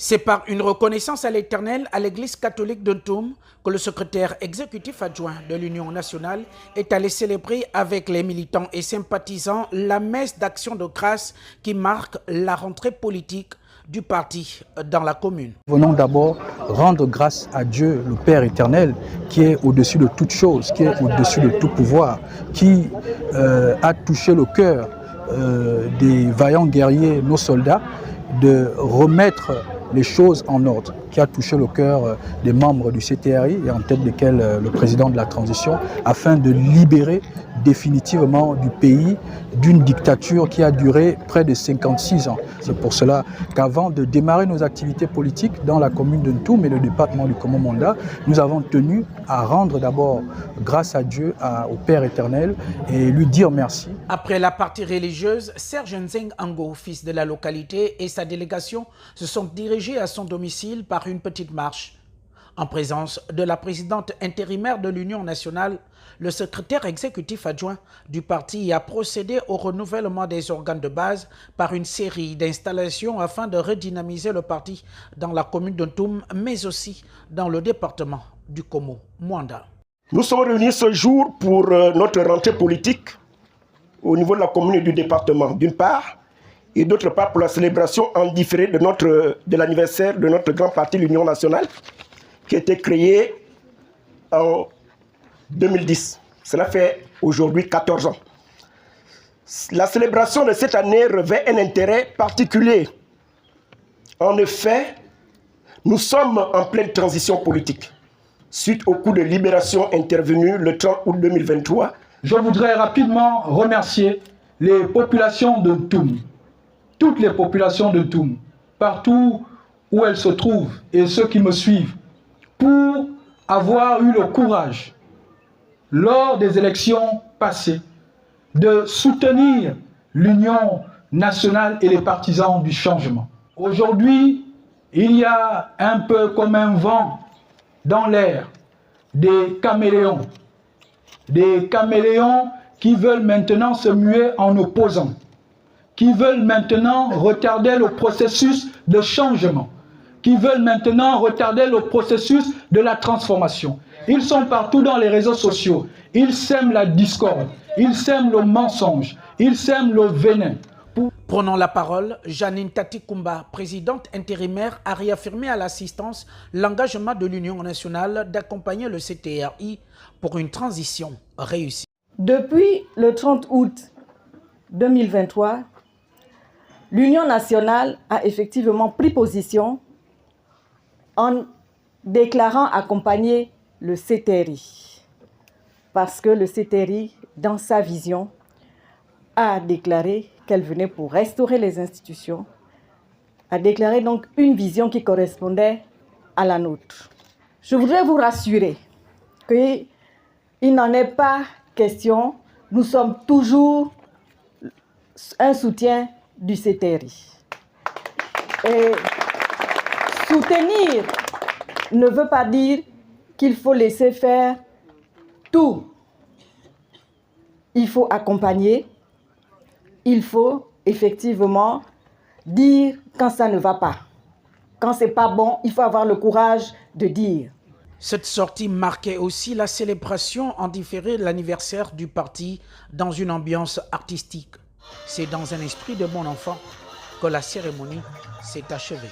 C'est par une reconnaissance à l'Éternel à l'Église catholique de Ntoum que le secrétaire exécutif adjoint de l'Union nationale est allé célébrer avec les militants et sympathisants la messe d'action de grâce qui marque la rentrée politique du parti dans la commune. Venons d'abord rendre grâce à Dieu, le Père éternel, qui est au-dessus de toute chose, qui est au-dessus de tout pouvoir, qui a touché le cœur des vaillants guerriers, nos soldats, de remettre les choses en ordre, qui a touché le cœur des membres du CTRI et en tête desquels le président de la transition, afin de libérer définitivement du pays d'une dictature qui a duré près de 56 ans. C'est pour cela qu'avant de démarrer nos activités politiques dans la commune de Ntoum et le département du Komo-Monda, nous avons tenu à rendre d'abord grâce à Dieu, au Père éternel, et lui dire merci. Après la partie religieuse, Serge Nzeng Ango, fils de la localité, et sa délégation se sont dirigés à son domicile par une petite marche. En présence de la présidente intérimaire de l'Union nationale, le secrétaire exécutif adjoint du parti a procédé au renouvellement des organes de base par une série d'installations afin de redynamiser le parti dans la commune de Ntoum, mais aussi dans le département du Komo-Monda. Nous sommes réunis ce jour pour notre rentrée politique au niveau de la commune et du département, d'une part, et d'autre part pour la célébration en différé de l'anniversaire de notre grand parti, l'Union nationale, qui a été créé en 2010. Cela fait aujourd'hui 14 ans. La célébration de cette année revêt un intérêt particulier. En effet, nous sommes en pleine transition politique. Suite au coup de libération intervenu le 30 août 2023. Je voudrais rapidement remercier les populations de Ntoum, toutes les populations de Ntoum, partout où elles se trouvent et ceux qui me suivent, pour avoir eu le courage, lors des élections passées, de soutenir l'Union nationale et les partisans du changement. Aujourd'hui, il y a un peu comme un vent dans l'air, des caméléons qui veulent maintenant se muer en opposants, qui veulent maintenant retarder le processus de changement, qui veulent maintenant retarder le processus de la transformation. Ils sont partout dans les réseaux sociaux. Ils sèment la discorde, ils sèment le mensonge, ils sèment le venin. Prenant la parole, Janine Tatikumba, présidente intérimaire, a réaffirmé à l'assistance l'engagement de l'Union nationale d'accompagner le CTRI pour une transition réussie. Depuis le 30 août 2023, l'Union nationale a effectivement pris position en déclarant accompagner le CTRI. Parce que le CTRI, dans sa vision, a déclaré qu'elle venait pour restaurer les institutions, a déclaré donc une vision qui correspondait à la nôtre. Je voudrais vous rassurer qu'il n'en est pas question. Nous sommes toujours un soutien du CTRI. Et soutenir ne veut pas dire qu'il faut laisser faire tout. Il faut accompagner. Il faut effectivement dire quand ça ne va pas. Quand c'est pas bon, il faut avoir le courage de dire. Cette sortie marquait aussi la célébration en différé de l'anniversaire du parti dans une ambiance artistique. C'est dans un esprit de bon enfant que la cérémonie s'est achevée.